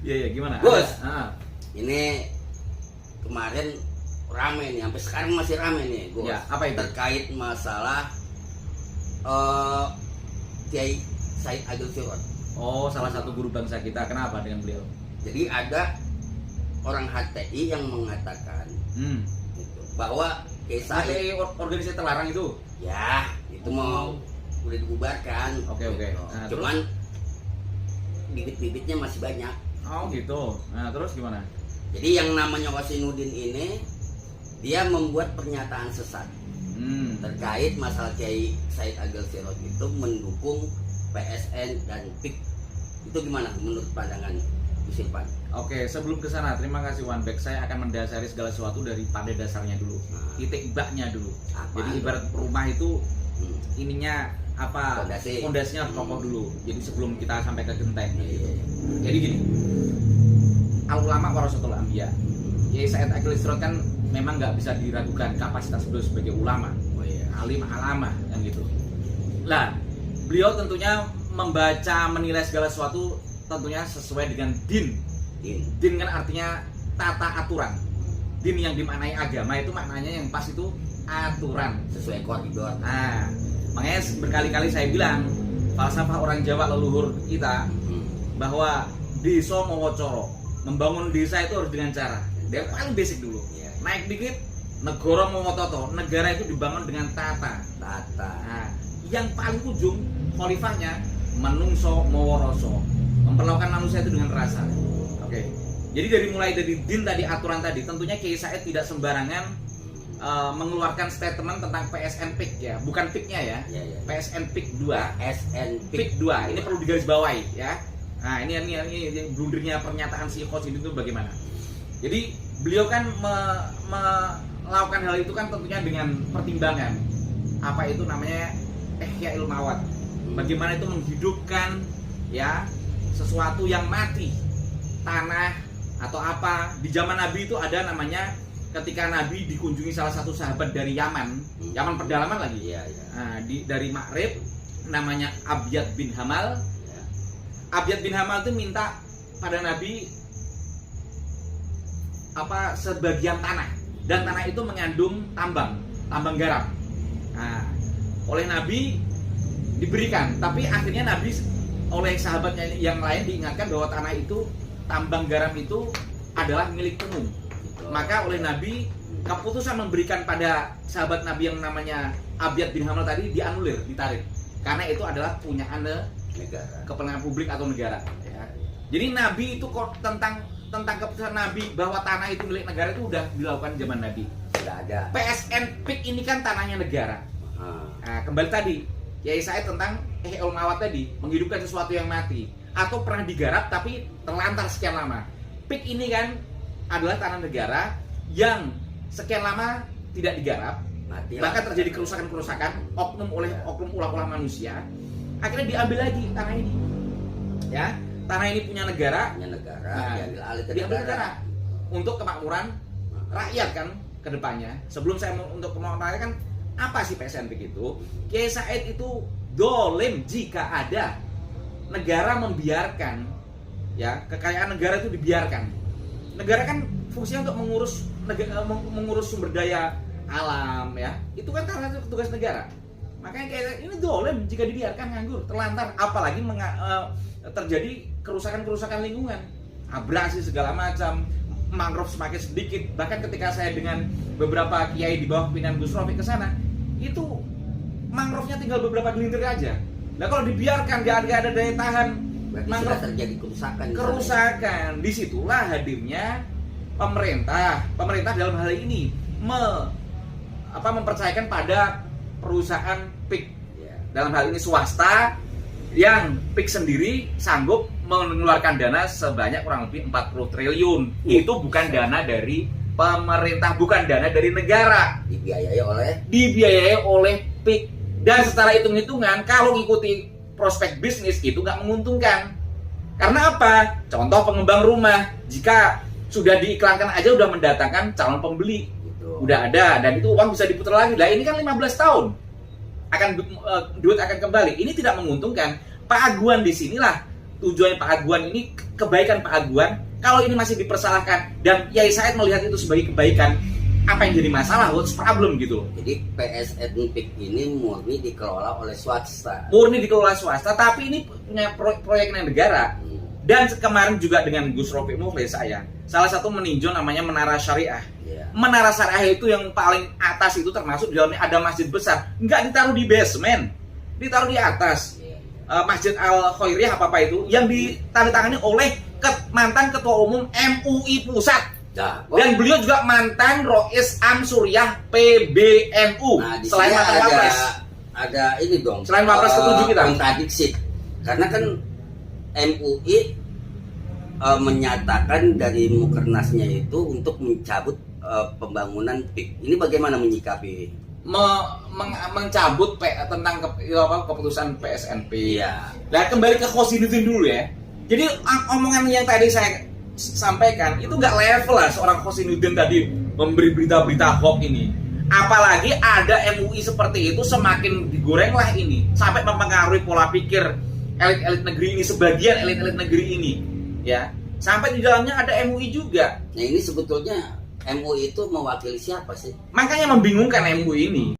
Iya, gimana? Gus, Ah. ini kemarin rame nih, sampai sekarang masih rame nih, Gus. Ya, apa itu? Terkait masalah Kiai Said Agil Sirot. Oh, salah satu guru bangsa kita. Kenapa dengan beliau? Jadi ada orang HTI yang mengatakan gitu, bahwa Kiai Said, HTI organisasi terlarang itu? ya itu mau udah dibubarkan. Oke. Gitu. Nah, Cuman bibit-bibitnya masih banyak. Oh gitu. Nah terus gimana? Jadi yang namanya Wasinuddin ini dia membuat pernyataan sesat terkait masalah Kiai Said Agil Sirot itu mendukung PSN dan PIK. Itu gimana menurut pandangan Gus Irfan? Oke, sebelum ke sana, terima kasih One Back. Saya akan mendasari segala sesuatu dari pada dasarnya dulu, titik baknya dulu. Apa Jadi itu? ibarat rumah itu ininya apa? Fondasi. Fondasinya harus kokoh dulu. Jadi sebelum kita sampai ke genteng. Iya. Jadi gini, al ulama warasatul anbiya. Kiai Said Agil Sirot kan memang nggak bisa diragukan kapasitas beliau sebagai ulama, Oh iya. alim alama yang gitu. Lah, beliau tentunya membaca menilai segala sesuatu tentunya sesuai dengan din. Din kan artinya tata aturan. Din yang dimaknai agama itu maknanya yang pas itu aturan. Sesuai koridor. Nah, makanya berkali-kali saya bilang falsafah orang Jawa leluhur kita bahwa desa mawacoro, membangun desa itu harus dengan cara yang paling basic dulu. Iya. Naik dikit, negara mawototo, negara itu dibangun dengan tata. Nah, yang paling ujung khalifahnya menungso maworoso, memperlakukan manusia itu dengan rasa. Oke. Jadi mulai dari din tadi, aturan tadi, tentunya Kiai Said tidak sembarangan mengeluarkan statement tentang PSN PIK ya, bukan PIK-nya ya. Iya. PSN PIK 2. PSN PIK 2. Ini perlu digarisbawahi ya. Nah, ini blundernya pernyataan si Coach ini tuh bagaimana? Jadi beliau kan melakukan hal itu kan tentunya dengan pertimbangan apa itu namanya ihya ilmawat. Bagaimana itu menghidupkan ya sesuatu yang mati, tanah atau apa. Di zaman Nabi itu ada namanya ketika Nabi dikunjungi salah satu sahabat dari Yaman, Yaman pedalaman lagi. Iya. Nah, dari Ma'rib namanya Abyad bin Hamal. Ya. Abyad bin Hamal itu minta pada Nabi apa sebagian tanah, dan tanah itu mengandung tambang garam. Nah, oleh Nabi diberikan, tapi akhirnya Nabi oleh sahabatnya yang lain diingatkan bahwa tanah itu, tambang garam itu adalah milik umum. Maka oleh Nabi keputusan memberikan pada sahabat Nabi yang namanya Abyad bin Hamal tadi dianulir, ditarik, karena itu adalah punyaan Negara. kepentingan publik atau negara ya. Jadi Nabi itu kok tentang keputusan Nabi bahwa tanah itu milik negara itu udah dilakukan zaman Nabi. Sudah ada. PSN PIK ini kan tanahnya negara. Nah, kembali tadi Kiai Said tentang ihya mawat tadi, menghidupkan sesuatu yang mati atau pernah digarap tapi terlantar sekian lama. PIK ini kan adalah tanah negara yang sekian lama tidak digarap, Mati bahkan terjadi kerusakan-kerusakan oknum ulah-ulah manusia. Akhirnya diambil lagi tanah ini. Ya, tanah ini punya negara, nah, diambil alih ke diambil negara. negara untuk kemakmuran rakyat kan ke depannya. Sebelum saya untuk kemakmuran rakyat kan apa sih PSN begitu? Kiai Said itu dolim jika ada negara membiarkan ya kekayaan negara itu dibiarkan. Negara kan fungsinya untuk mengurus sumber daya alam ya. Itu kan karena tugas negara. Makanya kayak ini dolim jika dibiarkan nganggur, terlantar, apalagi terjadi kerusakan lingkungan, abrasi segala macam, mangrove semakin sedikit. Bahkan ketika saya dengan beberapa kiai di bawah pimpinan Gus Rofi ke sana, itu mangrove-nya tinggal beberapa gelintir aja. Nah kalau dibiarkan nggak ada daya tahan, Berarti mangrove sudah terjadi kerusakan. kerusakan. Disitulah hadirnya pemerintah dalam hal ini mempercayakan pada perusahaan PIK, dalam hal ini swasta, yang PIK sendiri sanggup mengeluarkan dana sebanyak kurang lebih 40 triliun. Itu bukan dana dari pemerintah, bukan dana dari negara, dibiayai oleh PIK. Dan secara hitung-hitungan kalau ngikuti prospek bisnis itu nggak menguntungkan. Karena apa? Contoh pengembang rumah, jika sudah diiklankan aja udah mendatangkan calon pembeli, udah ada, dan itu uang bisa diputar lagi. Lah ini kan 15 tahun duit akan kembali. Ini tidak menguntungkan. Pak Aguan di sinilah tujuan Pak Aguan ini kebaikan Pak Aguan. Kalau ini masih dipersalahkan dan Kiai Said melihat itu sebagai kebaikan, apa yang jadi masalah? What's problem gitu? Jadi PSN PIK ini murni dikelola oleh swasta. Murni dikelola swasta, tapi ini punya proyeknya negara. Dan kemarin juga dengan Gus Rofiq Mukhlis saya, salah satu meninjau namanya Menara Syariah. Menara Syariah itu yang paling atas itu termasuk di dalamnya ada masjid besar, nggak ditaruh di basement, ditaruh di atas. Masjid Al Khairiyah apa itu yang ditandatangani oleh mantan ketua umum MUI Pusat. Dan beliau juga mantan Rois Am Suriah PBNU. Nah, selain mantan Wapres. Ada ini dong. Selain Wapres setuju kita. Kontradiksi. Karena kan MUI menyatakan dari Mukernasnya itu untuk mencabut pembangunan PIK. Ini bagaimana menyikapi? Mencabut tentang keputusan PSNP. Iya. Nah, kembali ke Khosinuddin dulu ya. Jadi omongan yang tadi saya sampaikan itu nggak level lah seorang Khosinuddin tadi memberi berita-berita hoax ini. Apalagi ada MUI seperti itu, semakin digorenglah ini sampai mempengaruhi pola pikir elit-elit negeri ini, sebagian elit-elit negeri ini, ya. Sampai di dalamnya ada MUI juga. Nah, ini sebetulnya MUI itu mewakili siapa sih? Makanya membingungkan MUI ini.